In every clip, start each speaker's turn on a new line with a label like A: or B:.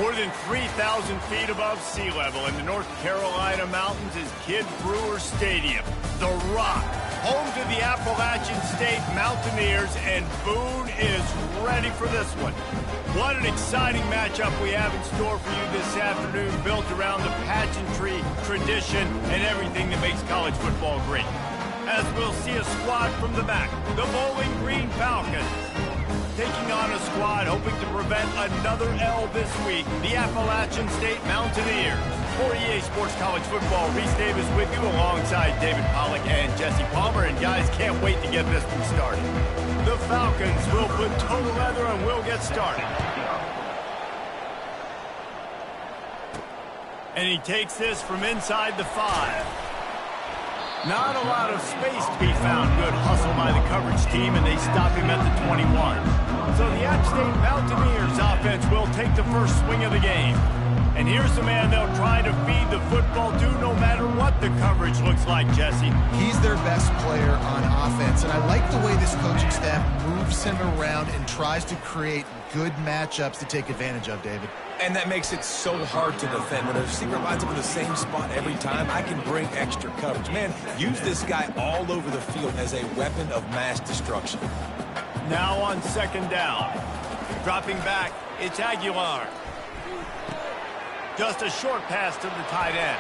A: More than 3,000 feet above sea level in the North Carolina mountains is Kidd Brewer Stadium, The Rock, home to the Appalachian State Mountaineers, and Boone is ready for this one. What an exciting matchup we have in store for you this afternoon, built around the pageantry, tradition, and everything that makes college football great. As we'll see a squad from the back, the Bowling Green Falcons, taking on a squad hoping to prevent another L this week, the Appalachian State Mountaineers. For EA Sports College Football, Reese Davis with you alongside David Pollack and Jesse Palmer. And guys, can't wait to get this one started. The Falcons will put total leather and we'll get started. And he takes this from inside the 5. Not a lot of space to be found. Good hustle by the coverage team, and they stop him at the 21. So the App State Mountaineers offense will take the first swing of the game. And here's the man they'll try to feed the football to no matter what the coverage looks like, Jesse.
B: He's their best player on offense, and I like the way this coaching staff moves him around and tries to create good matchups to take advantage of, David.
C: And that makes it so hard to defend. When a receiver lines up in the same spot every time, I can bring extra coverage. Man, use this guy all over the field as a weapon of mass destruction.
A: Now on second down. Dropping back, it's Aguilar. Just a short pass to the tight end.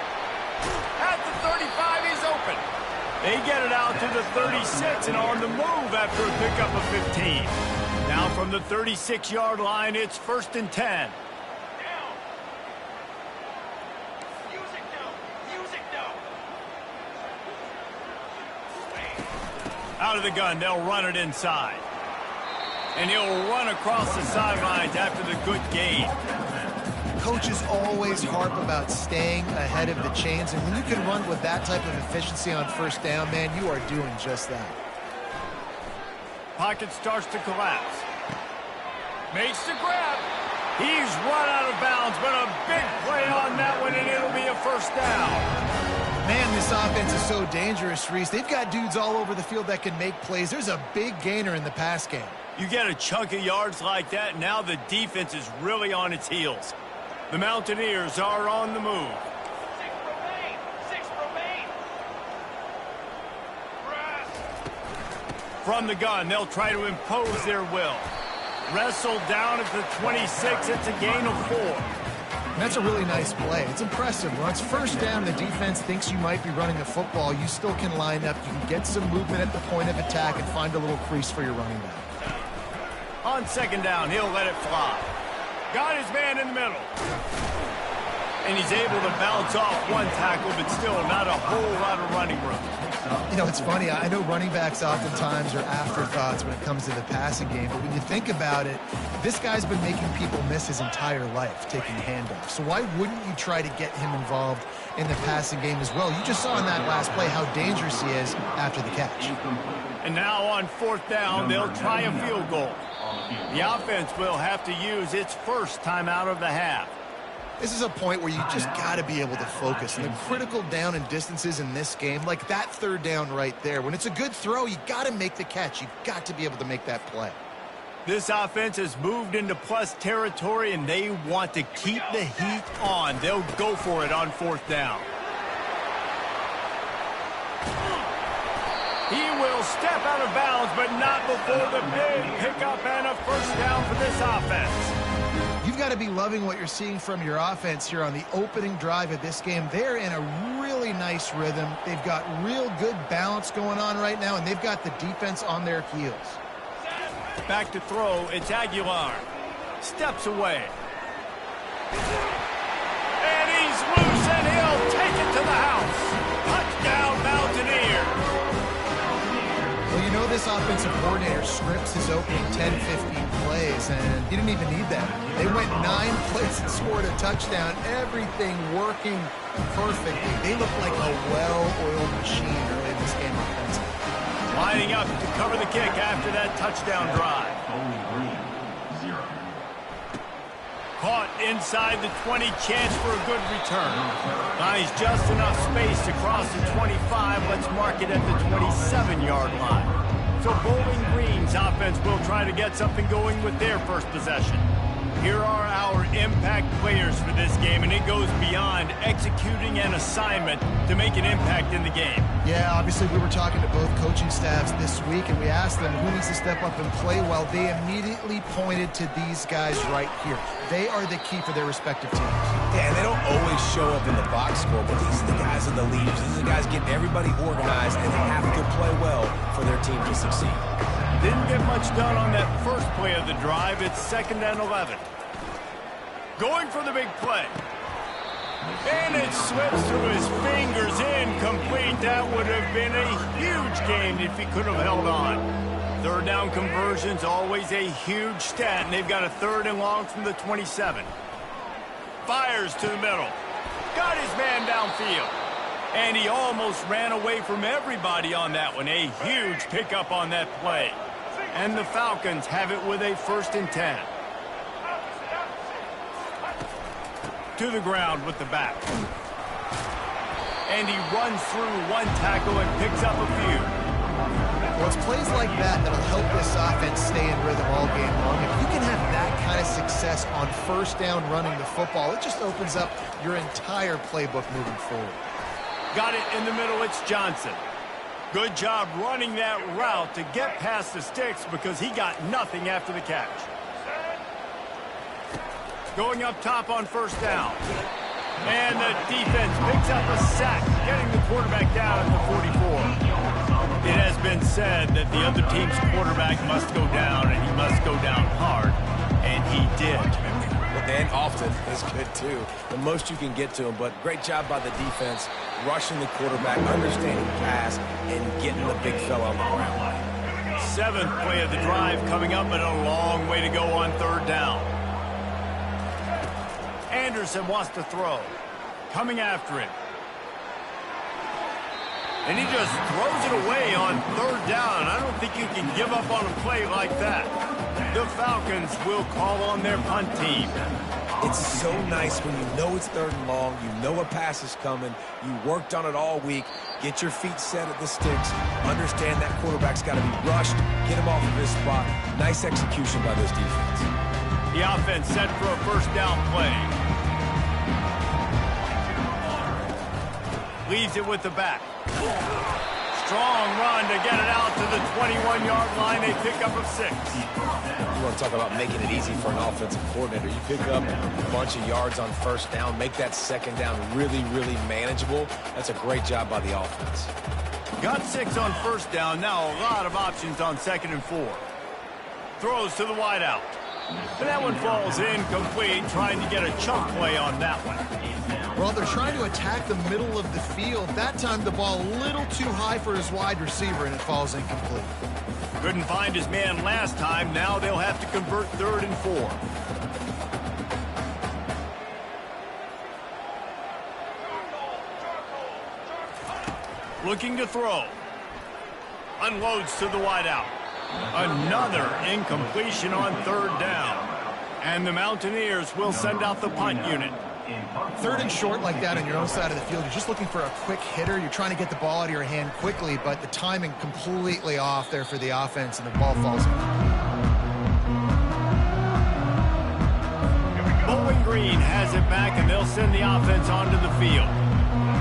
A: At the 35, he's open. They get it out to the 36 and on the move after a pickup of 15. Now from the 36-yard line, it's 1st and 10. Out of the gun, they'll run it inside. And he'll run across the sidelines after the good gain.
B: Coaches always harp about staying ahead of the chains, and when you can run with that type of efficiency on first down, man, you are doing just that.
A: Pocket starts to collapse. Makes the grab. He's run out of bounds, but a big play on that one, and it'll be a first down.
B: Man, this offense is so dangerous, Reese. They've got dudes all over the field that can make plays. There's a big gainer in the pass game.
A: You get a chunk of yards like that, now the defense is really on its heels. The Mountaineers are on the move.
D: 6 remain.
A: From the gun, they'll try to impose their will. Wrestled down at the 26, it's a gain of 4.
B: That's a really nice play. It's impressive. When it's first down, the defense thinks you might be running the football. You still can line up. You can get some movement at the point of attack and find a little crease for your running back.
A: On second down, he'll let it fly. Got his man in the middle. And he's able to bounce off one tackle, but still not a whole lot of running room.
B: You know, it's funny. I know running backs oftentimes are afterthoughts when it comes to the passing game, but when you think about it, this guy's been making people miss his entire life taking handoffs. So why wouldn't you try to get him involved in the passing game as well? You just saw in that last play how dangerous he is after the catch.
A: And now on 4th down, they'll try a field goal. The offense will have to use its first timeout of the half.
B: This is a point where you just got to be able to focus. And the critical down and distances in this game, like that 3rd down right there, when it's a good throw, you got to make the catch. You've got to be able to make that play.
A: This offense has moved into plus territory, and they want to keep the heat on. They'll go for it on 4th down. He will step out of bounds, but not before the big pickup and a first down for this offense.
B: You've got to be loving what you're seeing from your offense here on the opening drive of this game. They're in a really nice rhythm. They've got real good balance going on right now, and they've got the defense on their heels.
A: Back to throw, it's Aguilar. Steps away. And he's loose, and he'll take it to the house. Touchdown, Mountaineers.
B: Well, you know this offensive coordinator scripts his opening 10, 15 plays, and he didn't even need that. They went 9 plays and scored a touchdown. Everything working perfectly. They look like a well-oiled machine early in this game offensively.
A: Lining up to cover the kick after that touchdown drive. Caught inside the 20, chance for a good return. Finds just enough space to cross the 25. Let's mark it at the 27-yard line. So Bowling Green's offense will try to get something going with their first possession. Here are our impact players for this game, and it goes beyond executing an assignment to make an impact in the game.
B: Yeah, obviously we were talking to both coaching staffs this week, and we asked them who needs to step up and play well. They immediately pointed to these guys right here. They are the key for their respective teams.
C: Yeah, and they don't always show up in the box score, but these are the guys in the leads. These are the guys getting everybody organized, and they have to play well for their team to succeed.
A: Didn't get much done on that first play of the drive. It's 2nd and 11. Going for the big play. And it slips through his fingers, incomplete. That would have been a huge gain if he could have held on. 3rd down conversion's always a huge stat, and they've got a 3rd and long from the 27. Fires to the middle. Got his man downfield. And he almost ran away from everybody on that one. A huge pickup on that play. And the Falcons have it with a 1st and 10. To the ground with the back. And he runs through one tackle and picks up a few.
B: Well, it's plays like that that'll help this offense stay in rhythm all game long. If you can have that kind of success on 1st down running the football, it just opens up your entire playbook moving forward.
A: Got it in the middle, it's Johnson. Good job running that route to get past the sticks because he got nothing after the catch. Going up top on 1st down. And the defense picks up a sack, getting the quarterback down at the 44. It has been said that the other team's quarterback must go down, and he must go down hard, and he did.
C: And often is good, too. The most you can get to him, but great job by the defense, rushing the quarterback, understanding the pass, and getting the big fella on the ground.
A: 7th play of the drive coming up, and a long way to go on 3rd down. Anderson wants to throw. Coming after him. And he just throws it away on 3rd down. I don't think you can give up on a play like that. The Falcons will call on their punt team.
C: It's so nice when you know it's 3rd and long, you know a pass is coming, you worked on it all week, get your feet set at the sticks, understand that quarterback's got to be rushed, get him off of his spot. Nice execution by this defense.
A: The offense set for a 1st down play. Leaves it with the back. Strong run to get it out to the 21-yard line. They pick up a 6.
C: You want to talk about making it easy for an offensive coordinator. You pick up a bunch of yards on 1st down, make that 2nd down really, really manageable. That's a great job by the offense.
A: Got 6 on 1st down. Now a lot of options on 2nd and 4. Throws to the wideout. And that one falls incomplete, trying to get a chunk play on that one.
B: Well, they're trying to attack the middle of the field. That time the ball a little too high for his wide receiver, and it falls incomplete.
A: Couldn't find his man last time. Now they'll have to convert 3rd and 4. Looking to throw. Unloads to the wideout. Another incompletion on 3rd down. And the Mountaineers will send out the punt unit.
B: 3rd and short like that on your own side of the field, you're just looking for a quick hitter. You're trying to get the ball out of your hand quickly, but the timing completely off there for the offense, and the ball falls.
A: Bowling Green has it back, and they'll send the offense onto the field.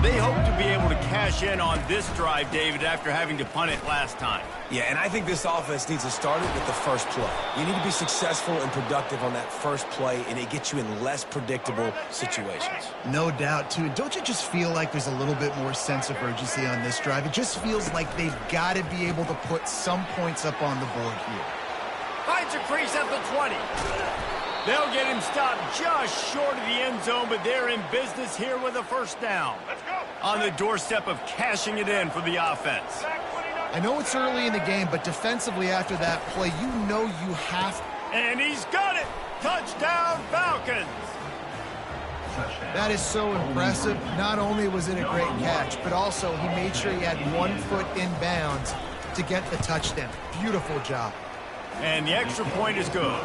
A: They hope to be able to cash in on this drive, David, after having to punt it last time.
C: Yeah, and I think this offense needs to start it with the first play. You need to be successful and productive on that first play, and it gets you in less predictable situations.
B: No doubt, too. Don't you just feel like there's a little bit more sense of urgency on this drive? It just feels like they've got to be able to put some points up on the board here.
A: Finds a crease at the 20. They'll get him stopped just short of the end zone, but they're in business here with a 1st down.
D: Let's go.
A: On the doorstep of cashing it in for the offense.
B: I know it's early in the game, but defensively after that play, you know you have to.
A: And he's got it! Touchdown, Falcons!
B: That is so impressive. Not only was it a great catch, but also he made sure he had 1 foot in bounds to get the touchdown. Beautiful job.
A: And the extra point is good.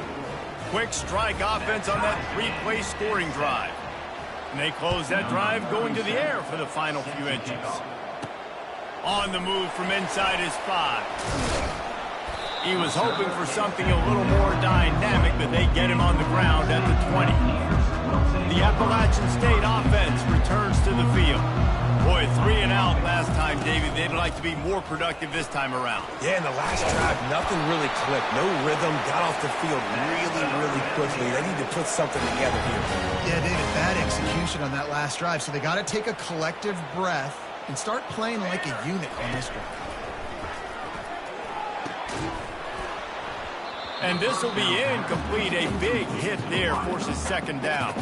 A: Quick strike offense on that 3-play scoring drive. And they close that drive going to the air for the final few inches. On the move from inside his 5. He was hoping for something a little more dynamic, but they get him on the ground at the 20. The Appalachian State offense returns to the field. Boy, 3 and out last time, David. They'd like to be more productive this time around.
C: Yeah, in the last drive, nothing really clicked. No rhythm, got off the field really quickly. They need to put something together here.
B: Yeah, David, bad execution on that last drive. So they got to take a collective breath and start playing like a unit on this drive.
A: And this will be incomplete. A big hit there forces second down.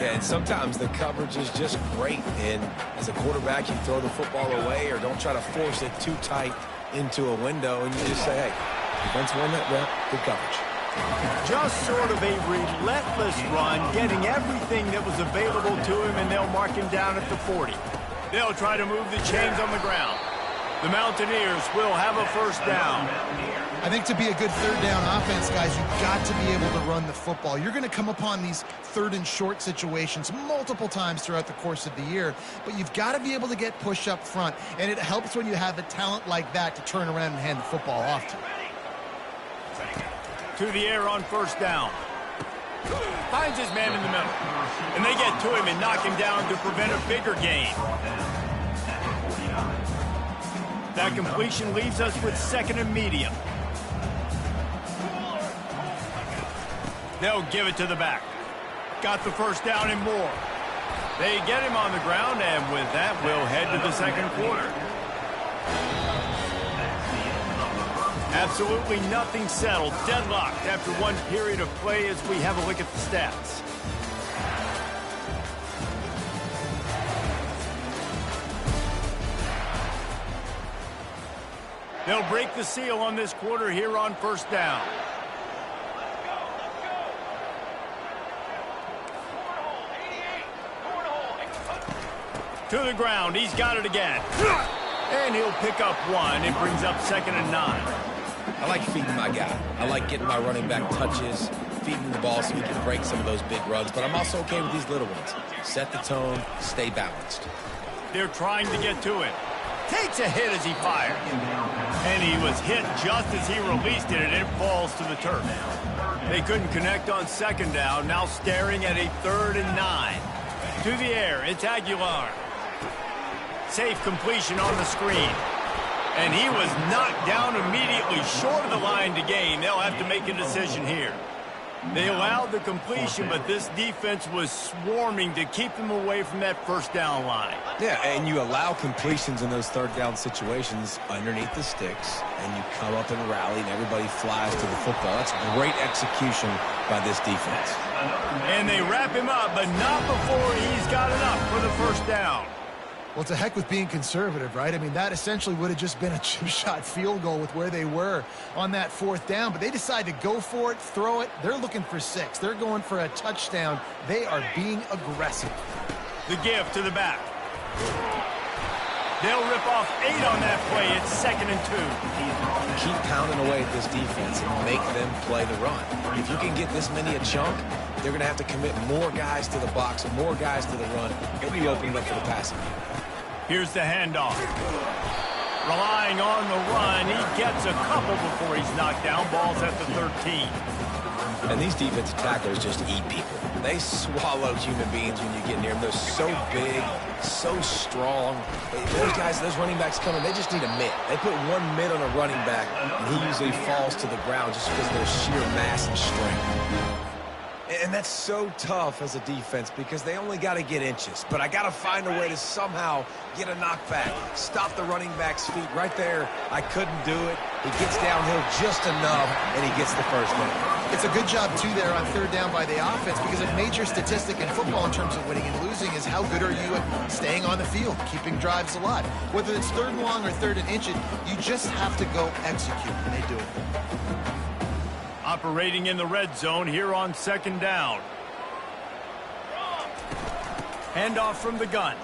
C: Yeah, and sometimes the coverage is just great. And as a quarterback, you throw the football away or don't try to force it too tight into a window. And you just say, hey, defense won that, well, good coverage.
A: Just sort of a relentless run, getting everything that was available to him, and they'll mark him down at the 40. They'll try to move the chains on the ground. The Mountaineers will have a first down.
B: I think to be a good third down offense, guys, you've got to be able to run the football. You're going to come upon these third and short situations multiple times throughout the course of the year, but you've got to be able to get push up front, and it helps when you have a talent like that to turn around and hand the football off to.
A: To the air on first down. Finds his man in the middle. And they get to him and knock him down to prevent a bigger gain. That completion leaves us with second and medium. They'll give it to the back. Got the first down and more. They get him on the ground, and with that, we'll head to the second quarter. Absolutely nothing settled. Deadlocked after one period of play as we have a look at the stats. They'll break the seal on this quarter here on first down. To the ground. He's got it again. And he'll pick up one. It brings up second and 9.
C: I like feeding my guy. I like getting my running back touches, feeding the ball so he can break some of those big runs. But I'm also okay with these little ones. Set the tone, stay balanced.
A: They're trying to get to it. Takes a hit as he fired. And he was hit just as he released it, and it falls to the turf. They couldn't connect on second down. Now staring at a third and 9. To the air, it's Aguilar. Safe completion on the screen. And he was knocked down immediately short of the line to gain. They'll have to make a decision here. They allowed the completion, but this defense was swarming to keep them away from that first down line.
C: Yeah, and you allow completions in those third down situations underneath the sticks, and you come up and rally, and everybody flies to the football. That's great execution by this defense.
A: And they wrap him up, but not before he's got enough for the first down.
B: Well, to heck with being conservative, right? I mean, that essentially would have just been a chip shot field goal with where they were on that fourth down. But they decide to go for it, throw it. They're looking for 6. They're going for a touchdown. They are being aggressive.
A: The give to the back. They'll rip off 8 on that play. It's second and 2.
C: Keep pounding away at this defense and make them play the run. If you can get this many a chunk, they're going to have to commit more guys to the box and more guys to the run. They'll be opening up for the passing game.
A: Here's the handoff. Relying on the run. He gets a couple before he's knocked down. Ball's at the 13.
C: And these defensive tackles just eat people. They swallow human beings when you get near them. They're so big, so strong. Those guys, those running backs coming, they just need a mitt. They put one mitt on a running back, and he usually falls to the ground just because of their sheer mass and strength. And that's so tough as a defense because they only got to get inches. But I got to find a way to somehow get a knockback, stop the running back's feet. Right there, I couldn't do it. He gets downhill just enough, and he gets the first down.
B: It's a good job, too, there on third down by the offense because a major statistic in football in terms of winning and losing is how good are you at staying on the field, keeping drives alive. Whether it's third and long or third and inches, you just have to go execute, and they do it.
A: Operating in the red zone here on second down. Handoff from the gun.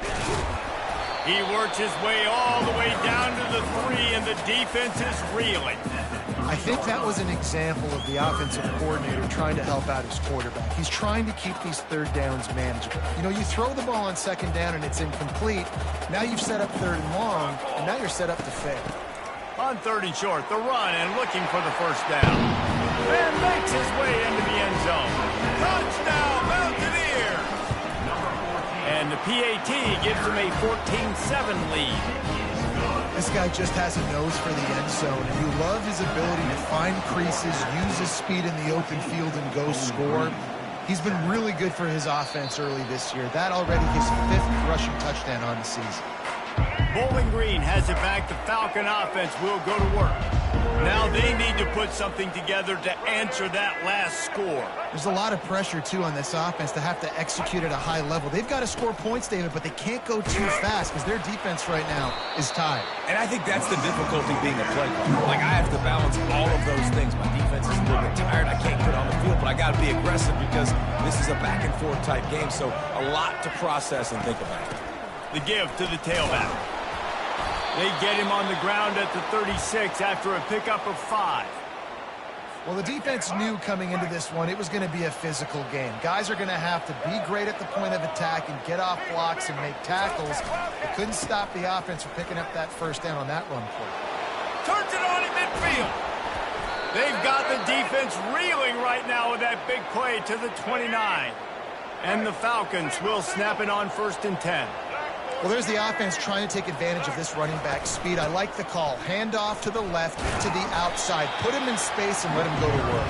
A: He works his way all the way down to the 3, and the defense is reeling.
B: I think that was an example of the offensive coordinator trying to help out his quarterback. He's trying to keep these third downs manageable. You know, you throw the ball on second down and it's incomplete. Now you've set up third and long, and now you're set up to fail.
A: On 3rd and short, the run and looking for the first down. And makes his way into the end zone. Touchdown, Mountaineers! And the PAT gives him a 14-7 lead.
B: This guy just has a nose for the end zone, and you love his ability to find creases, use his speed in the open field, and go score. He's been really good for his offense early this year. That already his 5th rushing touchdown on the season.
A: Bowling Green has it back. The Falcon offense will go to work. Now they need to put something together to answer that last score.
B: There's a lot of pressure, too, on this offense to have to execute at a high level. They've got to score points, David, but they can't go too fast because their defense right now is tired.
C: And I think that's the difficulty being a play caller. Like, I have to balance all of those things. My defense is a little bit tired. I can't get on the field, but I got to be aggressive because this is a back-and-forth type game, so a lot to process and think about.
A: The give to the tailback. They get him on the ground at the 36 after a pickup of 5.
B: Well, the defense knew coming into this one it was going to be a physical game. Guys are going to have to be great at the point of attack and get off blocks and make tackles. They couldn't stop the offense from picking up that first down on that run play.
A: Turns it on in midfield. They've got the defense reeling right now with that big play to the 29. And the Falcons will snap it on 1st and 10.
B: Well, there's the offense trying to take advantage of this running back speed. I like the call. Hand off to the left, to the outside. Put him in space and let him go to work.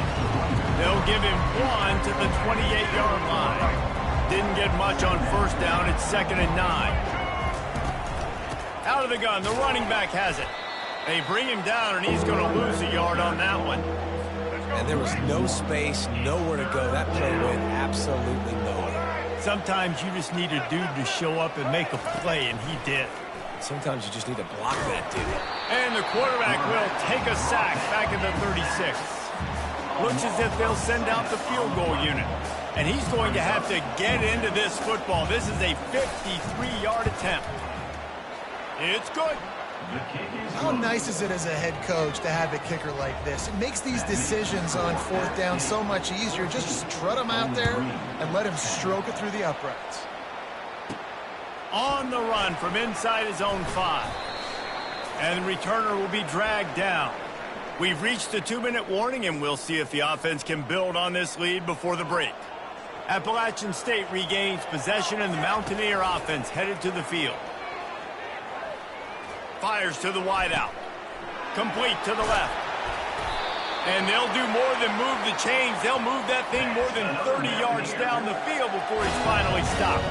A: They'll give him 1 to the 28-yard line. Didn't get much on 1st down. It's 2nd and 9. Out of the gun, the running back has it. They bring him down, and he's going to lose a yard on that one.
C: And there was no space, nowhere to go. That play went absolutely nowhere.
A: Sometimes you just need a dude to show up and make a play, and he did.
C: Sometimes you just need to block that dude.
A: And the quarterback will take a sack back at the 36. Looks as if they'll send out the field goal unit. And he's going to have to get into this football. This is a 53-yard attempt. It's good.
B: How nice is it as a head coach to have a kicker like this? It makes these decisions on 4th down so much easier. Just trot him out there and let him stroke it through the uprights.
A: On the run from inside his own 5. And the returner will be dragged down. We've reached the 2-minute warning, and we'll see if the offense can build on this lead before the break. Appalachian State regains possession, and the Mountaineer offense headed to the field. Fires to the wideout. Complete to the left. And they'll do more than move the chains. They'll move that thing more than 30 yards down the field before he's finally stopped.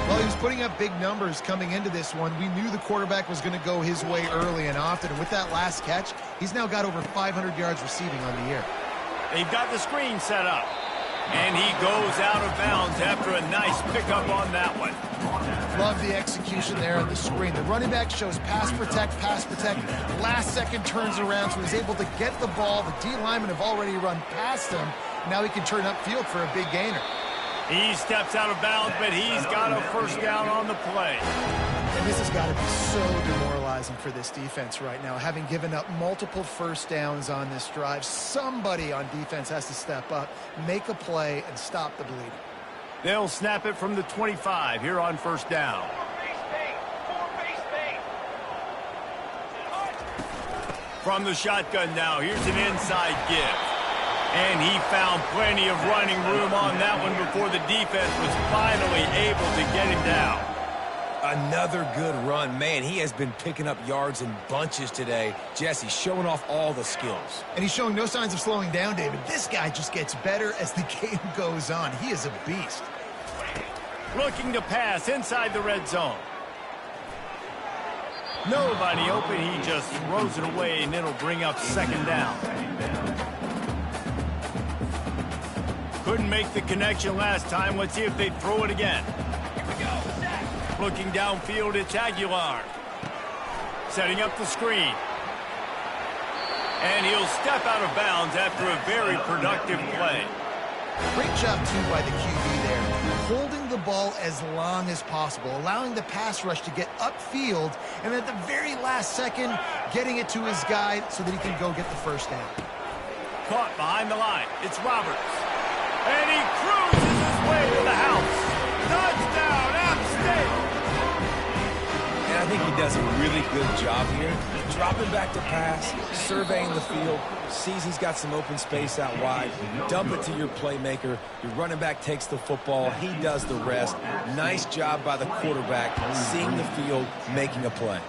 B: Well, he was putting up big numbers coming into this one. We knew the quarterback was going to go his way early and often. And with that last catch, he's now got over 500 yards receiving on the year.
A: They've got the screen set up. And he goes out of bounds after a nice pickup on that one.
B: Love the execution there on the screen. The running back shows pass protect. Last second turns around, so he's able to get the ball. The D linemen have already run past him. Now he can turn upfield for a big gainer.
A: He steps out of bounds, but he's got a first down on the play.
B: And this has got to be so demoralizing for this defense right now. Having given up multiple first downs on this drive, somebody on defense has to step up, make a play, and stop the bleeding.
A: They'll snap it from the 25 here on 1st down. From the shotgun now, here's an inside give. And he found plenty of running room on that one before the defense was finally able to get him down.
C: Another good run. Man, he has been picking up yards in bunches today. Jesse showing off all the skills.
B: And he's showing no signs of slowing down, David. This guy just gets better as the game goes on. He is a beast.
A: Looking to pass inside the red zone. Nobody open. He just throws it away, and it'll bring up 2nd down. Couldn't make the connection last time. Let's see if they throw it again.
D: Here we go.
A: Looking downfield, it's Aguilar. Setting up the screen. And he'll step out of bounds after a very productive play.
B: Great job, too, by the QB there. Holding the ball as long as possible, allowing the pass rush to get upfield, and at the very last second, getting it to his guy so that he can go get the first down.
A: Caught behind the line. It's Roberts. And he cruises his way to the house. Touchdown, App State!
C: And I think he does a really good job here. Dropping back to pass, surveying the field, sees he's got some open space out wide, dump it to your playmaker. Your running back takes the football. He does the rest. Nice job by the quarterback, seeing the field, making a play.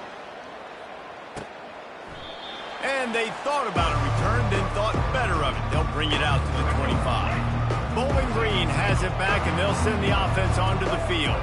A: And they thought about a return, then thought better of it. They'll bring it out to the 25. Bowling Green has it back, and they'll send the offense onto the field.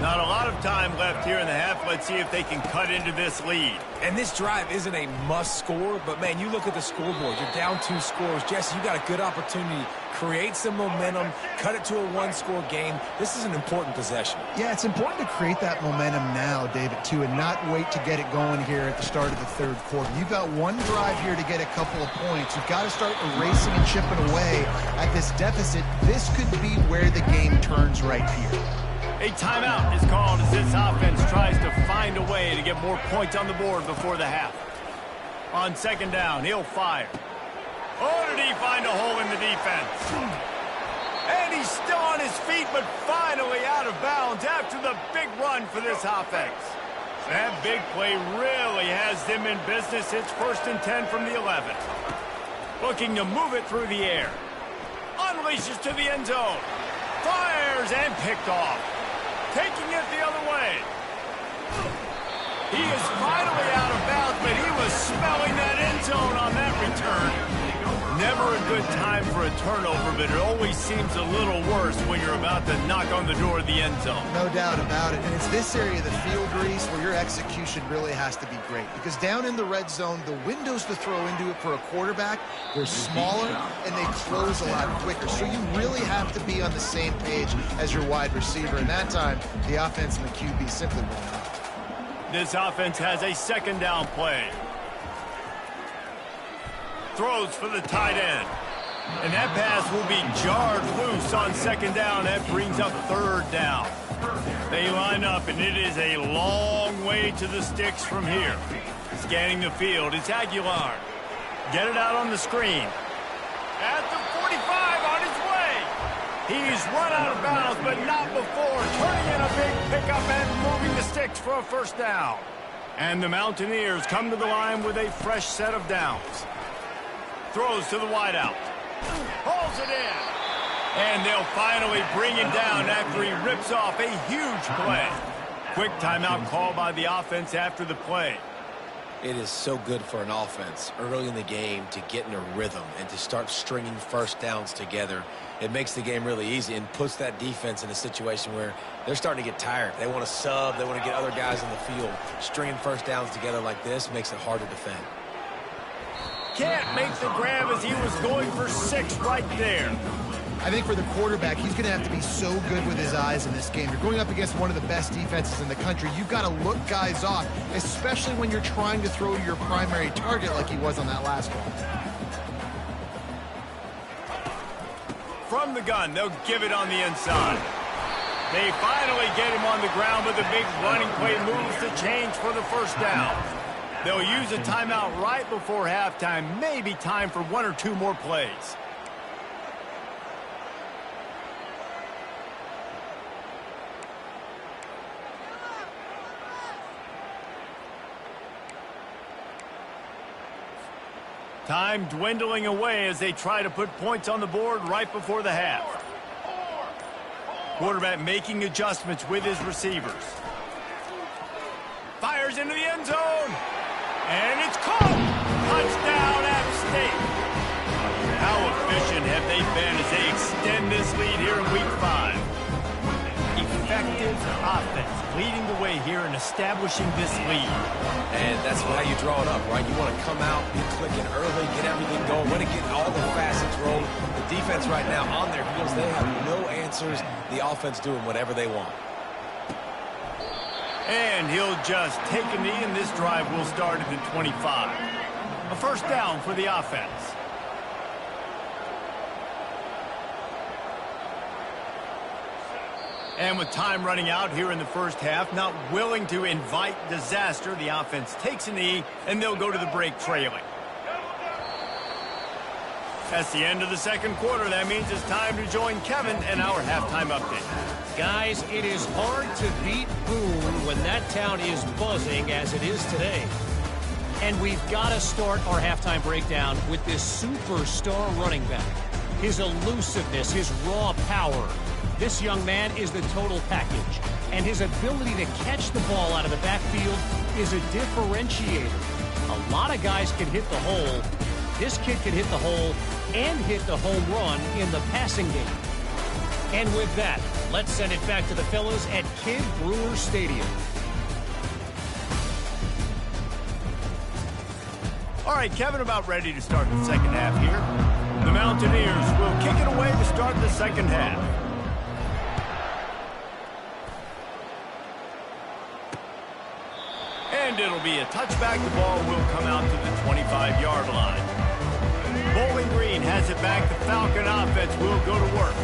A: Not a lot of time left here in the half. Let's see if they can cut into this lead.
C: And this drive isn't a must score, but, man, you look at the scoreboard. You're down 2 scores. Jesse, you got a good opportunity. Create some momentum. Cut it to a 1-score game. This is an important possession.
B: Yeah, it's important to create that momentum now, David, too, and not wait to get it going here at the start of the third quarter. You've got one drive here to get a couple of points. You've got to start erasing and chipping away at this deficit. This could be where the game turns right here.
A: A timeout is called as this offense tries to find a way to get more points on the board before the half. On second down, he'll fire. Oh, did he find a hole in the defense? And he's still on his feet, but finally out of bounds after the big run for this offense. That big play really has them in business. It's 1st and 10 from the 11. Looking to move it through the air. Unleashes to the end zone. Fires and picked off. Taking it the other way. He is finally out of bounds, but he was smelling that end zone on that return. Never a good time for a turnover, but it always seems a little worse when you're about to knock on the door of the end zone.
B: No doubt about it. And it's this area of the field, Reese, where your execution really has to be great. Because down in the red zone, the windows to throw into it for a quarterback, they're smaller and they close a lot quicker. So you really have to be on the same page as your wide receiver. And that time, the offense and the QB simply went out.
A: This offense has a second down play. Throws for the tight end. And that pass will be jarred loose on second down. That brings up third down. They line up, and it is a long way to the sticks from here. Scanning the field, it's Aguilar. Get it out on the screen. At the 45, on his way. He's run out of bounds, but not before. Turning in a big pickup and moving the sticks for a first down. And the Mountaineers come to the line with a fresh set of downs. Throws to the wideout. Pulls it in. And they'll finally bring him down after he rips off a huge play. Quick timeout call by the offense after the play.
C: It is so good for an offense early in the game to get in a rhythm and to start stringing first downs together. It makes the game really easy and puts that defense in a situation where they're starting to get tired. They want to sub. They want to get other guys on the field. Stringing first downs together like this makes it hard to defend.
A: Can't make the grab as he was going for 6 right there.
B: I think for the quarterback, he's going to have to be so good with his eyes in this game. You're going up against one of the best defenses in the country. You've got to look guys off, especially when you're trying to throw to your primary target like he was on that last one.
A: From the gun, they'll give it on the inside. They finally get him on the ground, but the big running play moves the change for the first down. They'll use a timeout right before halftime. Maybe time for 1 or 2 more plays. Time dwindling away as they try to put points on the board right before the half. Quarterback making adjustments with his receivers. Fires into the end zone. And it's caught. Touchdown, App State. How efficient have they been as they extend this lead here in Week 5? Effective offense leading the way here and establishing this lead.
C: And that's how you draw it up, right? You want to come out, be clicking early, get everything going, want to get all the facets rolling. The defense right now on their heels, they have no answers. The offense doing whatever they want.
A: And he'll just take a knee, and this drive will start at the 25. A first down for the offense. And with time running out here in the first half, not willing to invite disaster, the offense takes a knee, and they'll go to the break trailing. That's the end of the second quarter. That means it's time to join Kevin and our halftime update.
E: Guys, it is hard to beat Boone when that town is buzzing as it is today. And we've got to start our halftime breakdown with this superstar running back. His elusiveness, his raw power. This young man is the total package. And his ability to catch the ball out of the backfield is a differentiator. A lot of guys can hit the hole. This kid can hit the hole and hit the home run in the passing game. And with that, let's send it back to the fellas at Kidd Brewer Stadium.
A: All right, Kevin, about ready to start the second half here. The Mountaineers will kick it away to start the second half. And it'll be a touchback. The ball will come out to the 25-yard line. Bowling Green has it back. The Falcon offense will go to work.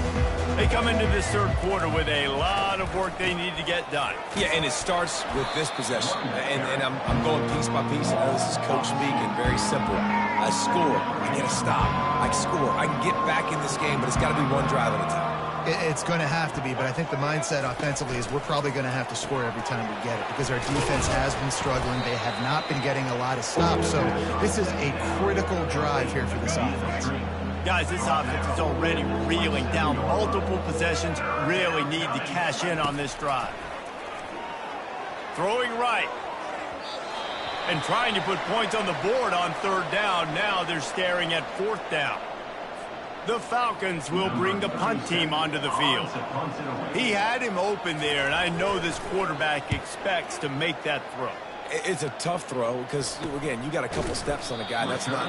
A: They come into this third quarter with a lot of work they need to get done.
C: Yeah, and it starts with this possession. And I'm going piece by piece. I know this is coach speak and very simple. I score. I get a stop. I score. I can get back in this game, but it's got to be one drive at a time.
B: It's going to have to be, but I think the mindset offensively is we're probably going to have to score every time we get it because our defense has been struggling. They have not been getting a lot of stops, so this is a critical drive here for this offense.
A: Guys, this offense is already reeling down multiple possessions. Really need to cash in on this drive. Throwing right. And trying to put points on the board on third down. Now they're staring at fourth down. The Falcons will bring the punt team onto the field. He had him open there, and I know this quarterback expects to make that throw.
C: It's a tough throw because, again, you got a couple steps on a guy. That's not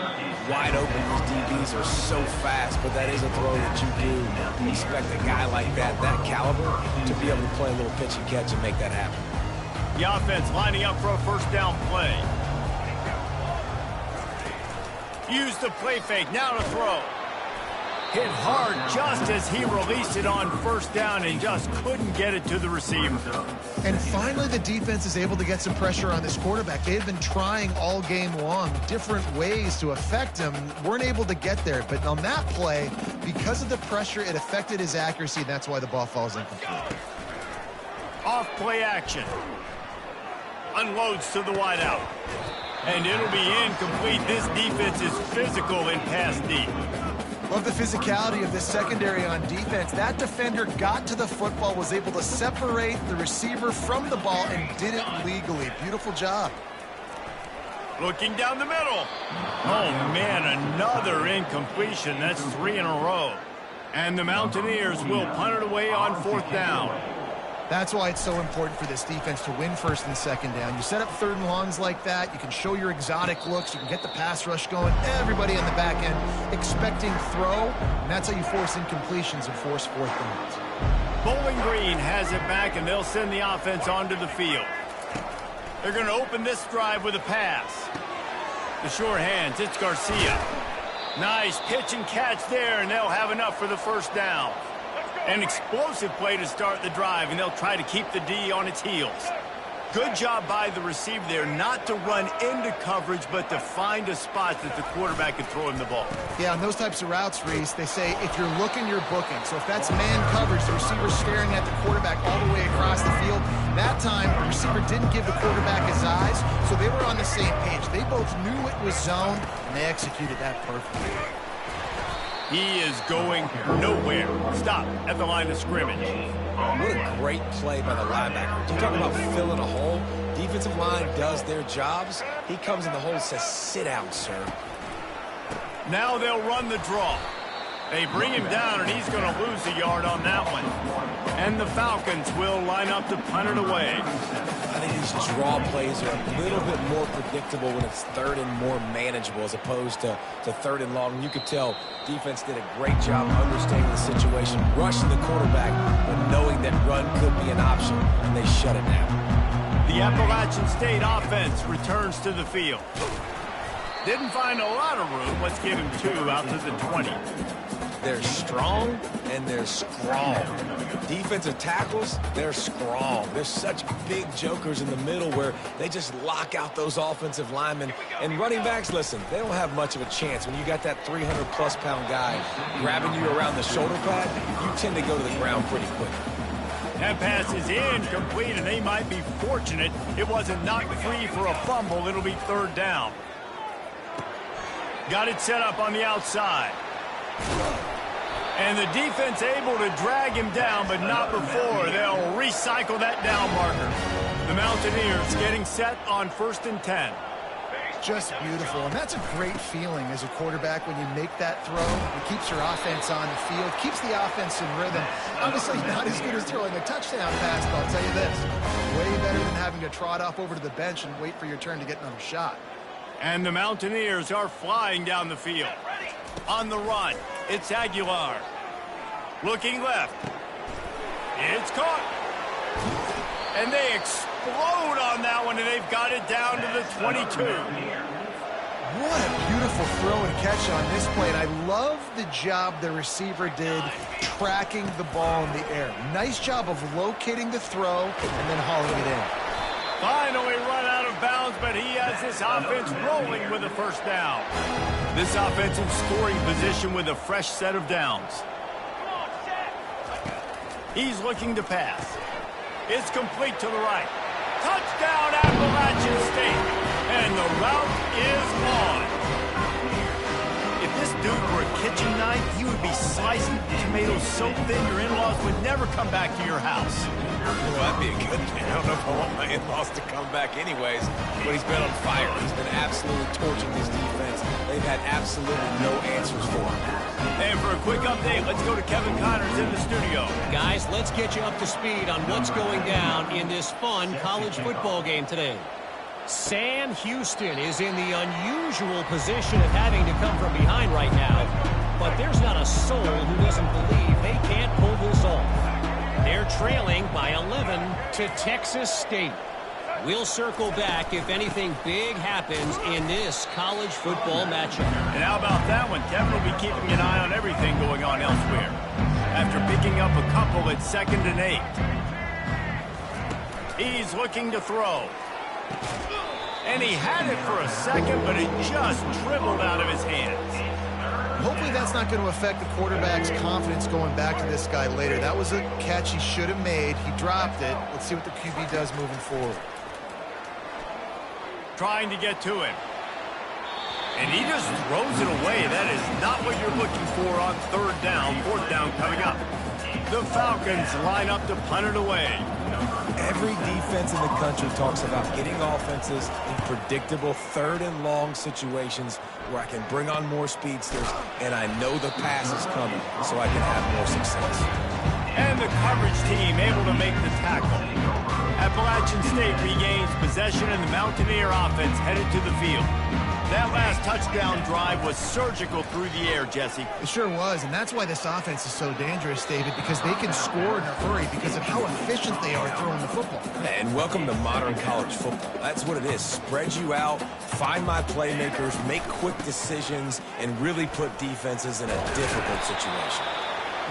C: wide open. These DBs are so fast, but that is a throw that you do expect a guy like that caliber, to be able to play a little pitch and catch and make that happen.
A: The offense lining up for a first down play. Use the play fake. Now to throw. Hit hard just as he released it on first down and just couldn't get it to the receiver.
B: And finally, the defense is able to get some pressure on this quarterback. They've been trying all game long different ways to affect him. Weren't able to get there. But on that play, because of the pressure, it affected his accuracy, and that's why the ball falls incomplete.
A: Off play action. Unloads to the wideout. And it'll be incomplete. This defense is physical in pass deep.
B: Love the physicality of this secondary on defense. That defender got to the football, was able to separate the receiver from the ball, and did it legally. Beautiful job.
A: Looking down the middle. Oh, man, another incompletion. That's 3 in a row. And the Mountaineers will punt it away on fourth down.
B: That's why it's so important for this defense to win first and second down. You set up third and longs like that, you can show your exotic looks, you can get the pass rush going, everybody on the back end expecting throw, and that's how you force incompletions and force fourth downs.
A: Bowling Green has it back, and they'll send the offense onto the field. They're going to open this drive with a pass. The sure hands, it's Garcia. Nice pitch and catch there, and they'll have enough for the first down. An explosive play to start the drive, and they'll try to keep the D on its heels. Good job by the receiver there not to run into coverage, but to find a spot that the quarterback could throw him the ball.
B: Yeah, on those types of routes, Reese, they say if you're looking, you're booking. So if that's man coverage, the receiver's staring at the quarterback all the way across the field. That time, the receiver didn't give the quarterback his eyes, so they were on the same page. They both knew it was zoned, and they executed that perfectly.
A: He is going nowhere. Stop at the line of scrimmage.
C: What a great play by the linebacker. You talk about filling a hole. Defensive line does their jobs. He comes in the hole and says, sit down, sir.
A: Now they'll run the draw. They bring him down, and he's going to lose a yard on that one. And the Falcons will line up to punt it away.
C: I think these draw plays are a little bit more predictable when it's third and more manageable as opposed to third and long. You could tell defense did a great job understanding the situation, rushing the quarterback, but knowing that run could be an option, and they shut it down.
A: The Appalachian State offense returns to the field. Didn't find a lot of room. Let's give him 2 out to the 20.
C: They're strong and they're strong. Defensive tackles, they're strong. They're such big jokers in the middle where they just lock out those offensive linemen. And running backs, listen, they don't have much of a chance. When you got that 300-plus pound guy grabbing you around the shoulder pad, you tend to go to the ground pretty quick.
A: That pass is incomplete, and they might be fortunate it wasn't knocked free for a fumble. It'll be third down. Got it set up on the outside. And the defense able to drag him down, but not before. They'll recycle that down marker. The Mountaineers getting set on 1st and 10.
B: Just beautiful, and that's a great feeling as a quarterback when you make that throw. It keeps your offense on the field, keeps the offense in rhythm. Obviously not as good as throwing a touchdown pass, but I'll tell you this, way better than having to trot off over to the bench and wait for your turn to get another shot.
A: And the Mountaineers are flying down the field. On the run, it's Aguilar. Looking left. It's caught. And they explode on that one, and they've got it down to the 22.
B: What a beautiful throw and catch on this play, and I love the job the receiver did tracking the ball in the air. Nice job of locating the throw and then hauling it in.
A: Finally run out of bounds, but he has this offense rolling with a first down. This offensive scoring position with a fresh set of downs. He's looking to pass. It's complete to the right. Touchdown, Appalachian State. And the route is on. If this dude were a kitchen knife, he would be slicing tomatoes so thin your in-laws would never come back to your house.
C: Well, that'd be a good thing. I don't know if I want my in-laws to come back anyways, but he's been on fire. He's been absolutely torching this defense. They've had absolutely no answers for him.
A: And for a quick update, let's go to Kevin Connors in the studio.
E: Guys, let's get you up to speed on what's going down in this fun college football game today. Sam Houston is in the unusual position of having to come from behind right now, but there's not a soul who doesn't believe they can't pull this off. They're trailing by 11 to Texas State. We'll circle back if anything big happens in this college football matchup.
A: And how about that one? Kevin will be keeping an eye on everything going on elsewhere. After picking up a couple at 2nd and 8. He's looking to throw. And he had it for a second, but it just dribbled out of his hands.
B: Hopefully that's not going to affect the quarterback's confidence going back to this guy later. That was a catch he should have made. He dropped it. Let's see what the QB does moving forward.
A: Trying to get to him. And he just throws it away. That is not what you're looking for on 3rd down. 4th down coming up. The Falcons line up to punt it away.
C: Every defense in the country talks about getting offenses in predictable 3rd and long situations where I can bring on more speedsters and I know the pass is coming so I can have more success.
A: And the coverage team able to make the tackle. Appalachian State regains possession and the Mountaineer offense headed to the field. That last touchdown drive was surgical through the air, Jesse.
B: It sure was, and that's why this offense is so dangerous, David, because they can score in a hurry because of how efficient they are throwing the football.
C: And welcome to modern college football. That's what it is. Spread you out, find my playmakers, make quick decisions, and really put defenses in a difficult situation.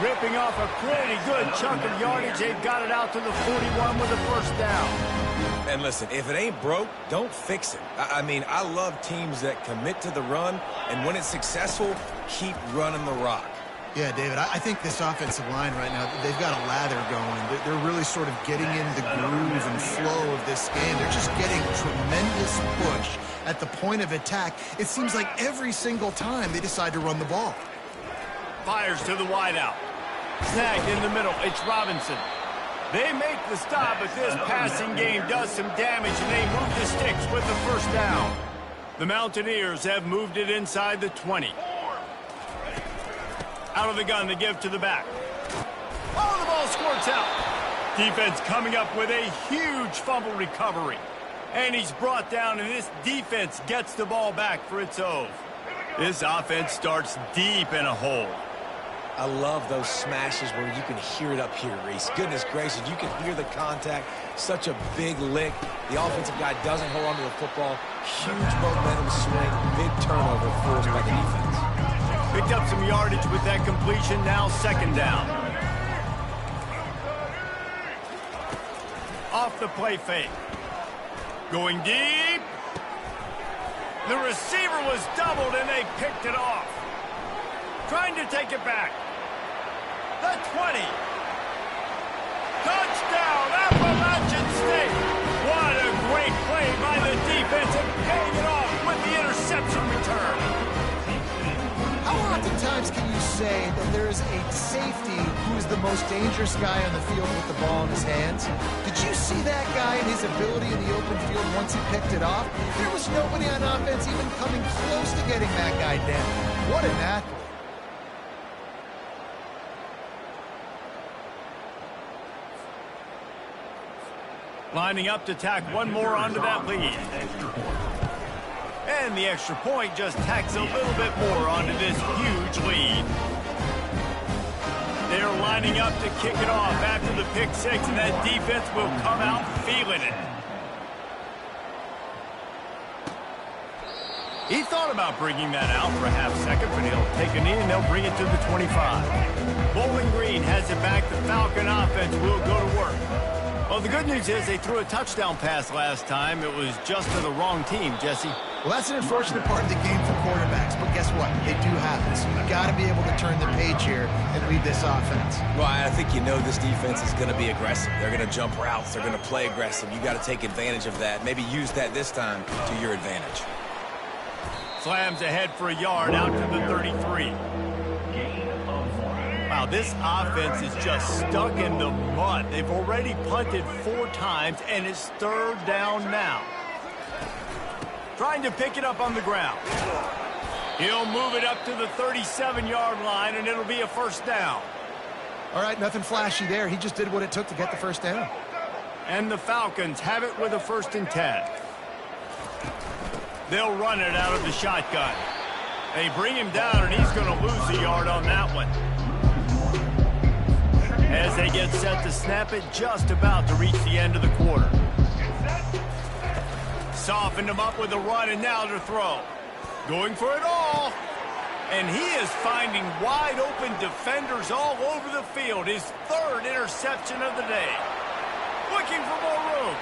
A: Ripping off a pretty good chunk of yardage. They've got it out to the 41 with a first down.
C: And listen, if it ain't broke, don't fix it. I mean, I love teams that commit to the run, and when it's successful, keep running the rock.
B: Yeah, David, I think this offensive line right now, they've got a lather going. They're really sort of getting in the groove and flow of this game. They're just getting tremendous push at the point of attack. It seems like every single time they decide to run the ball.
A: Fires to the wideout. Snagged in the middle. It's Robinson. They make the stop, but this passing game does some damage, and they move the sticks with the first down. The Mountaineers have moved it inside the 20. Out of the gun to give to the back. Oh, the ball squirts out. Defense coming up with a huge fumble recovery. And he's brought down, and this defense gets the ball back for its own. This offense starts deep in a hole.
C: I love those smashes where you can hear it up here, Reese. Goodness gracious, you can hear the contact. Such a big lick. The offensive guy doesn't hold on to the football. Huge momentum swing, big turnover forced by the defense.
A: Picked up some yardage with that completion, now second down. Off the play fake. Going deep. The receiver was doubled and they picked it off. Trying to take it back. The 20. Touchdown, Appalachian State. What a great play by the defense and paying it off with the interception return.
B: How oftentimes can you say that there is a safety who is the most dangerous guy on the field with the ball in his hands? Did you see that guy and his ability in the open field once he picked it off? There was nobody on offense even coming close to getting that guy down. What an athlete.
A: Lining up to tack one more onto that lead. And the extra point just tacks a little bit more onto this huge lead. They're lining up to kick it off after the pick six, and that defense will come out feeling it. He thought about bringing that out for a half second, but he'll take a knee and they'll bring it to the 25. Bowling Green has it back. The Falcon offense will go to work. Well, the good news is they threw a touchdown pass last time. It was just to the wrong team, Jesse.
B: Well, that's an unfortunate part of the game for quarterbacks, but guess what? They do have it, so you've got to be able to turn the page here and lead this offense.
C: Well, I think you know this defense is going to be aggressive. They're going to jump routes. They're going to play aggressive. You got to take advantage of that. Maybe use that this time to your advantage.
A: Slams ahead for a yard out to the 33. Wow, this offense is just stuck in the mud. They've already punted 4 times, and it's third down now. Trying to pick it up on the ground. He'll move it up to the 37-yard line, and it'll be a first down.
B: All right, nothing flashy there. He just did what it took to get the first down.
A: And the Falcons have it with a 1st and 10. They'll run it out of the shotgun. They bring him down, and he's going to lose a yard on that one. As they get set to snap it, just about to reach the end of the quarter. Softened him up with a run, and now to throw. Going for it all. And he is finding wide open defenders all over the field. His 3rd interception of the day. Looking for more room.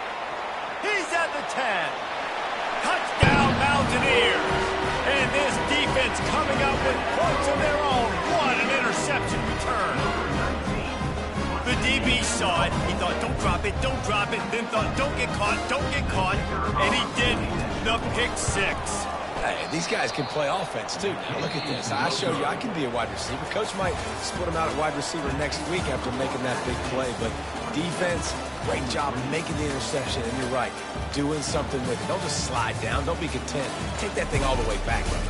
A: He's at the 10. Touchdown, Mountaineers. And this defense coming up with points of their own. What an interception return. The DB saw it. He thought, don't drop it, don't drop it. Then thought, don't get caught, don't get caught. And he didn't. The pick 6.
C: Hey, these guys can play offense, too. Now, look at this. I showed you I can be a wide receiver. Coach might split him out at wide receiver next week after making that big play. But defense, great job making the interception. And you're right, doing something with it. Don't just slide down. Don't be content. Take that thing all the way back, brother.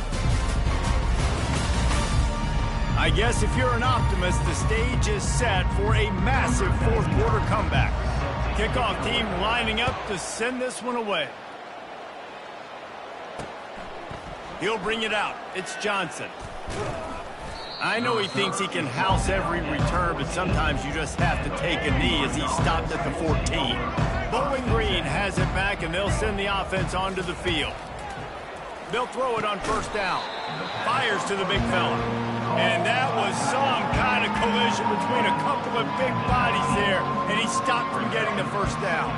A: I guess if you're an optimist, the stage is set for a massive 4th quarter comeback. Kickoff team lining up to send this one away. He'll bring it out. It's Johnson. I know he thinks he can house every return, but sometimes you just have to take a knee as he stopped at the 14. Bowling Green has it back, and they'll send the offense onto the field. They'll throw it on 1st down. Fires to the big fella. And that was some kind of collision between a couple of big bodies there, and he stopped from getting the 1st down.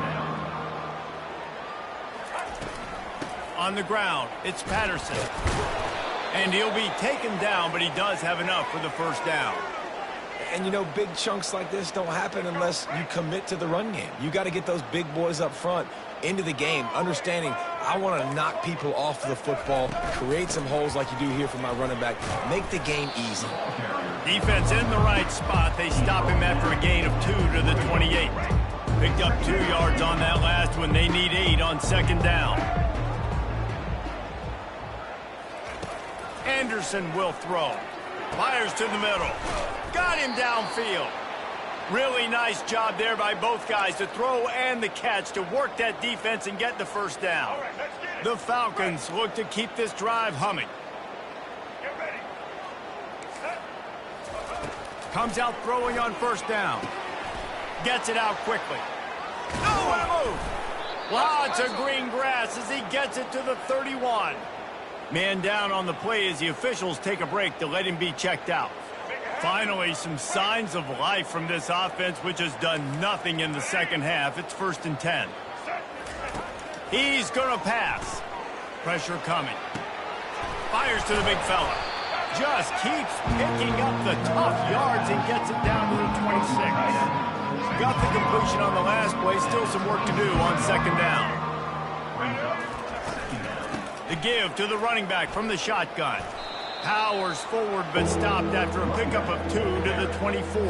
A: On the ground, it's Patterson. And he'll be taken down, but he does have enough for the 1st down.
C: And, you know, big chunks like this don't happen unless you commit to the run game. You got to get those big boys up front into the game, understanding I want to knock people off the football, create some holes like you do here for my running back, make the game easy.
A: Defense in the right spot. They stop him after a gain of 2 to the 28. Picked up 2 yards on that last one. They need 8 on 2nd down. Anderson will throw. Fires to the middle. Got him downfield. Really nice job there by both guys, the throw and the catch, to work that defense and get the 1st down. The Falcons look to keep this drive humming. Comes out throwing on 1st down. Gets it out quickly. Oh, what a move. Lots of green grass as he gets it to the 31. Man down on the play as the officials take a break to let him be checked out. Finally, some signs of life from this offense, which has done nothing in the second half. It's 1st and 10. He's going to pass. Pressure coming. Fires to the big fella. Just keeps picking up the tough yards and gets it down to the 26. Got the completion on the last play. Still some work to do on 2nd down. The give to the running back from the shotgun. Powers forward but stopped after a pickup of 2 to the 24.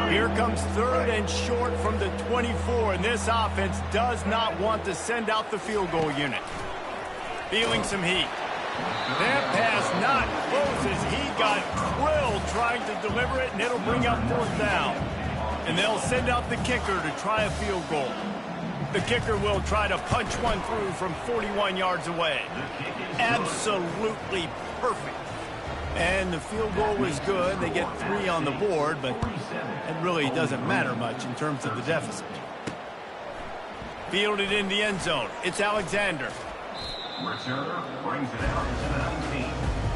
A: Here comes 3rd and short from the 24, and this offense does not want to send out the field goal unit. Feeling some heat. That pass not close as he got drilled trying to deliver it, and it'll bring up 4th down. And they'll send out the kicker to try a field goal. The kicker will try to punch one through from 41 yards away. Absolutely perfect. And the field goal was good. They get 3 on the board, but it really doesn't matter much in terms of the deficit. Fielded in the end zone. It's Alexander.
F: Returner brings it out to the 19.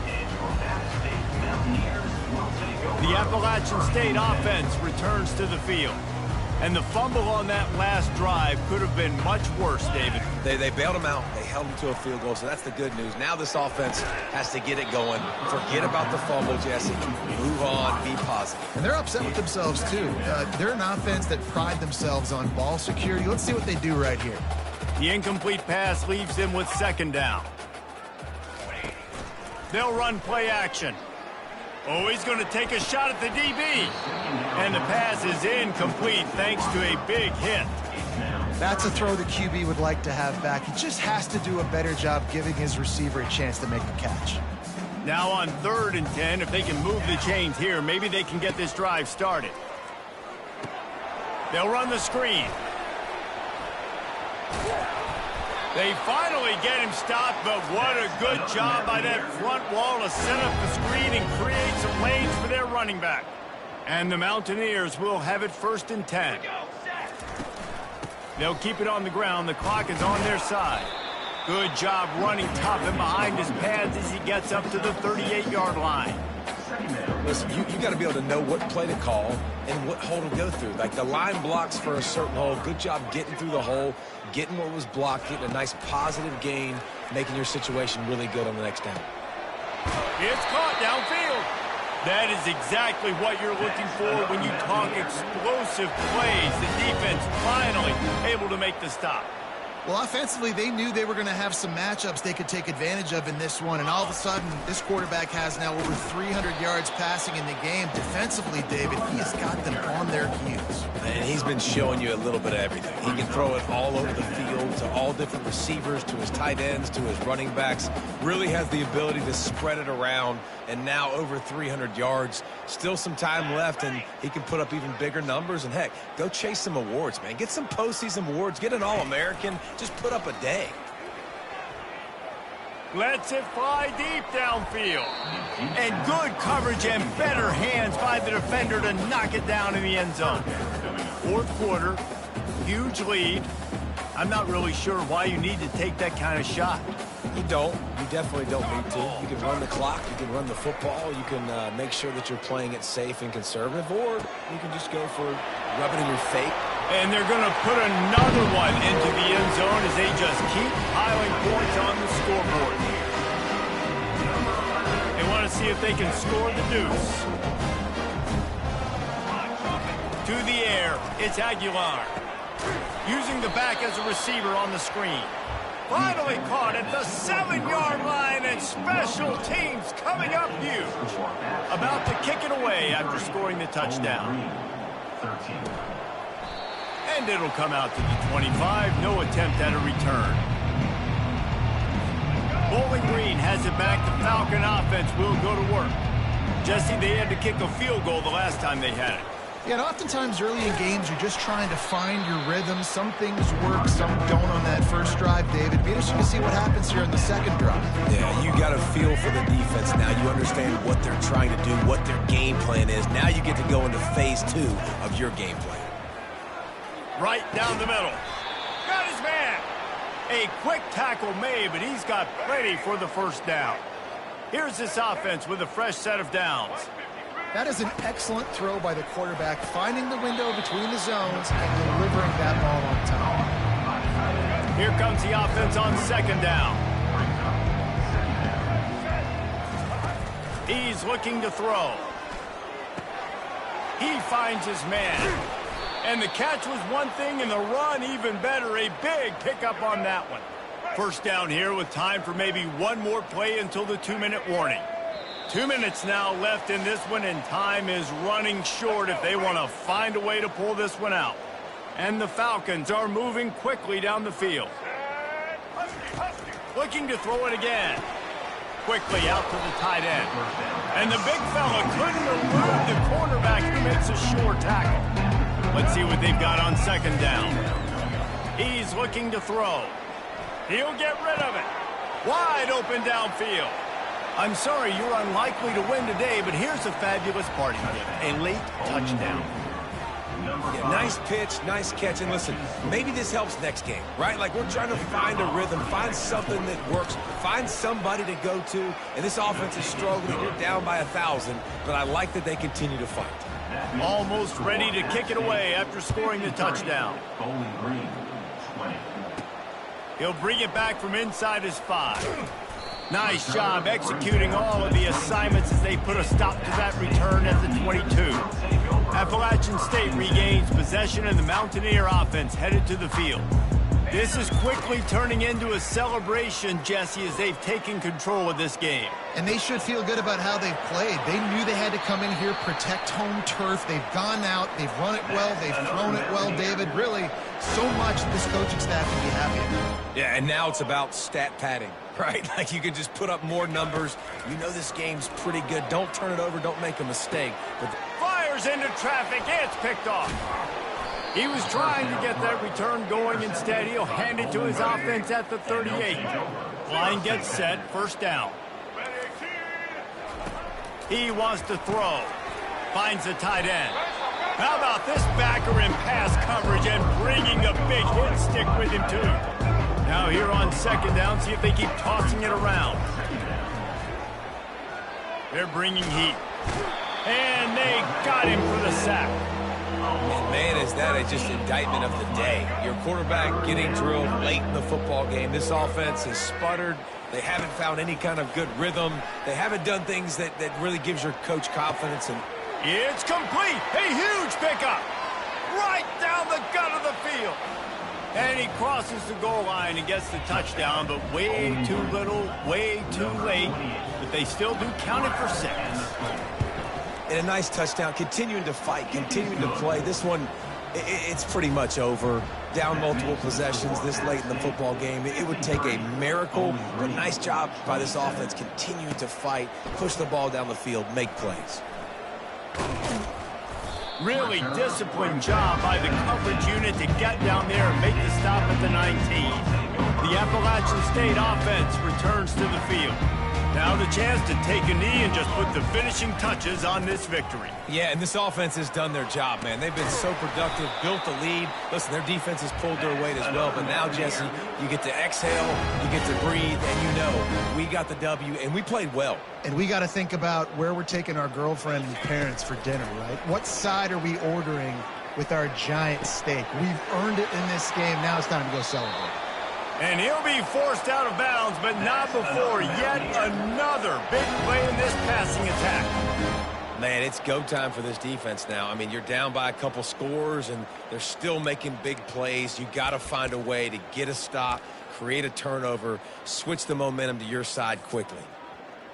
F: And your App State Mountaineers will take over.
A: The Appalachian State offense returns to the field. And the fumble on that last drive could have been much worse, David.
C: They bailed him out. They held him to a field goal, so that's the good news. Now this offense has to get it going. Forget about the fumble, Jesse. Move on. Be positive.
B: And they're upset with themselves, too. They're an offense that pride themselves on ball security. Let's see what they do right here.
A: The incomplete pass leaves them with 2nd down. They'll run play action. Oh, he's going to take a shot at the DB. And the pass is incomplete thanks to a big hit.
B: That's a throw the QB would like to have back. He just has to do a better job giving his receiver a chance to make the catch.
A: Now on 3rd and 10, if they can move the chains here, maybe they can get this drive started. They'll run the screen. They finally get him stopped, but what a good job by that front wall to set up the screen and create some lanes for their running back. And the Mountaineers will have it 1st and 10. They'll keep it on the ground. The clock is on their side. Good job running top and behind his pads as he gets up to the 38-yard line.
C: Listen, you got to be able to know what play to call and what hole to go through. Like the line blocks for a certain hole. Good job getting through the hole, getting what was blocked, getting a nice positive gain, making your situation really good on the next down.
A: It's caught downfield. That is exactly what you're looking for when you talk explosive plays. The defense finally able to make the stop.
B: Well, offensively, they knew they were going to have some matchups they could take advantage of in this one, and all of a sudden, this quarterback has now over 300 yards passing in the game. Defensively, David, he has got them on their heels.
C: And he's been showing you a little bit of everything. He can throw it all over the field to all different receivers, to his tight ends, to his running backs. Really has the ability to spread it around, and now over 300 yards. Still some time left, and he can put up even bigger numbers. And, heck, go chase some awards, man. Get some postseason awards. Get an All-American. Just put up a day.
A: Lets it fly deep downfield. And good coverage and better hands by the defender to knock it down in the end zone. 4th quarter, huge lead. I'm not really sure why you need to take that kind of shot.
C: You don't. You definitely don't need to. You can run the clock. You can run the football. You can make sure that you're playing it safe and conservative, or you can just go for rubbing in your fake.
A: And they're going to put another one into the end zone as they just keep piling points on the scoreboard. They want to see if they can score the deuce. To the air, it's Aguilar. Using the back as a receiver on the screen. Finally caught at the 7-yard line, and special teams coming up huge. About to kick it away after scoring the touchdown. And it'll come out to the 25. No attempt at a return. Bowling Green has it back. The Falcon offense will go to work. Jesse, they had to kick a field goal the last time they had it.
B: Yeah, and oftentimes early in games, you're just trying to find your rhythm. Some things work, some don't on that first drive, David. Be interesting to see what happens here in the second drive.
C: Yeah, you got to feel for the defense now. You understand what they're trying to do, what their game plan is. Now you get to go into phase 2 of your game plan.
A: Right down the middle. Got his man. A quick tackle made, but he's got plenty for the first down. Here's this offense with a fresh set of downs.
B: That is an excellent throw by the quarterback, finding the window between the zones and delivering that ball on time.
A: Here comes the offense on second down. He's looking to throw. He finds his man. And the catch was one thing, and the run even better. A big pickup on that one. First down here with time for maybe one more play until the 2-minute warning. 2 minutes now left in this one, and time is running short if they want to find a way to pull this one out. And the Falcons are moving quickly down the field. Looking to throw it again. Quickly out to the tight end. And the big fella couldn't elude the cornerback who makes a sure tackle. Let's see what they've got on second down. He's looking to throw. He'll get rid of it. Wide open downfield. I'm sorry you're unlikely to win today, but here's a fabulous parting gift. A late touchdown.
C: Yeah, nice pitch, nice catch. And listen, maybe this helps next game, right? Like we're trying to find a rhythm, find something that works, find somebody to go to. And this offense is struggling. You're down by 1,000, but I like that they continue to fight.
A: Almost ready to kick it away after scoring the touchdown.
F: Bowling Green, 20.
A: He'll bring it back from inside his 5. Nice job executing all of the assignments as they put a stop to that return at the 22. Appalachian State regains possession, and the Mountaineer offense headed to the field. This is quickly turning into a celebration, Jesse, as they've taken control of this game.
B: And they should feel good about how they've played. They knew they had to come in here, protect home turf. They've gone out, they've run it well, they've thrown it well, David. Really, so much this coaching staff can be happy about.
C: Yeah, and now it's about stat padding, right? Like you can just put up more numbers. You know this game's pretty good. Don't turn it over. Don't make a mistake. But
A: Fires into traffic. It's picked off. He was trying to get that return going. Instead, he'll hand it to his offense at the 38. Line gets set. First down. He wants to throw. Finds the tight end. How about this backer in pass coverage and bringing the big hit stick with him, too. Now here on second down, see if they keep tossing it around. They're bringing heat. And they got him for the sack.
C: And man, is that just indictment of the day. Your quarterback getting drilled late in the football game. This offense has sputtered. They haven't found any kind of good rhythm. They haven't done things that really gives your coach confidence. And
A: it's complete. A huge pickup. Right down the gut of the field. And he crosses the goal line and gets the touchdown, but way too little, way too late. But they still do count it for 6.
C: And a nice touchdown, continuing to fight, continuing to play. This one, it's pretty much over. Down multiple possessions this late in the football game. It would take a miracle, but nice job by this offense continuing to fight, push the ball down the field, make plays.
A: Really disciplined job by the coverage unit to get down there and make the stop at the 19. The Appalachian State offense returns to the field. Now the chance to take a knee and just put the finishing touches on this victory.
C: Yeah, and this offense has done their job, man. They've been so productive, built the lead. Listen, their defense has pulled their weight as well. But now, Jesse, you get to exhale, you get to breathe, and you know we got the W, and we played well.
B: And we got to think about where we're taking our girlfriend and parents for dinner, right? What side are we ordering with our giant steak? We've earned it in this game. Now it's time to go celebrate.
A: And he'll be forced out of bounds, but not before yet another big play in this passing attack.
C: Man, it's go time for this defense now. I mean, you're down by a couple scores, and they're still making big plays. You got to find a way to get a stop, create a turnover, switch the momentum to your side quickly.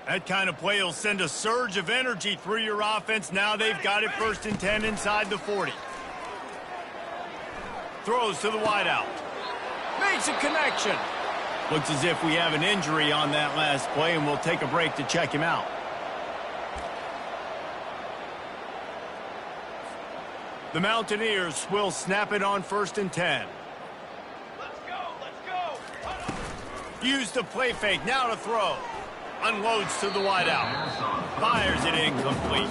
A: That kind of play will send a surge of energy through your offense. Now they've got it 1st and 10 inside the 40. Throws to the wideout. Makes a connection. Looks as if we have an injury on that last play, and we'll take a break to check him out. The Mountaineers will snap it on 1st and 10.
D: Let's go, let's go.
A: Use the play fake, now to throw. Unloads to the wideout. Fires it incomplete.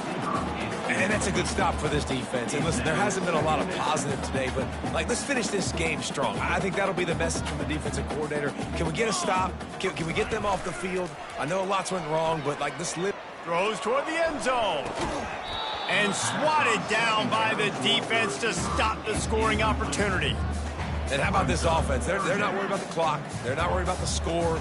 C: And that's a good stop for this defense. And listen, there hasn't been a lot of positive today, but, like, let's finish this game strong. I think that'll be the message from the defensive coordinator. Can we get a stop? Can we get them off the field? I know lots went wrong, but, like, this
A: Throws toward the end zone. And swatted down by the defense to stop the scoring opportunity.
C: And how about this offense? They're not worried about the clock. They're not worried about the score.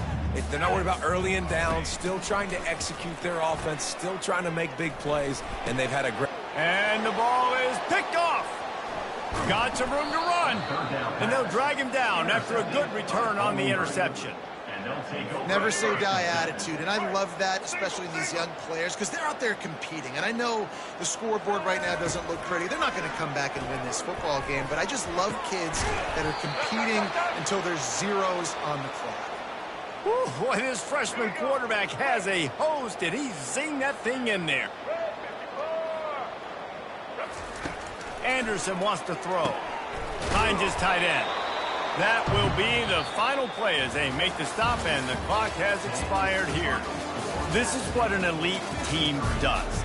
C: They're not worried about early and down. Still trying to execute their offense. Still trying to make big plays. And they've had a great...
A: And the ball is picked off. Got some room to run. And they'll drag him down after a good return on the interception.
B: Never say die attitude, and I love that, especially in these young players, because they're out there competing. And I know the scoreboard right now doesn't look pretty. They're not going to come back and win this football game, but I just love kids that are competing until there's zeros on the clock.
A: Whew, boy, this freshman quarterback has a host, and he's zinged that thing in there. Anderson wants to throw. Finds his tight end. That will be the final play as they make the stop, and the clock has expired here. This is what an elite team does.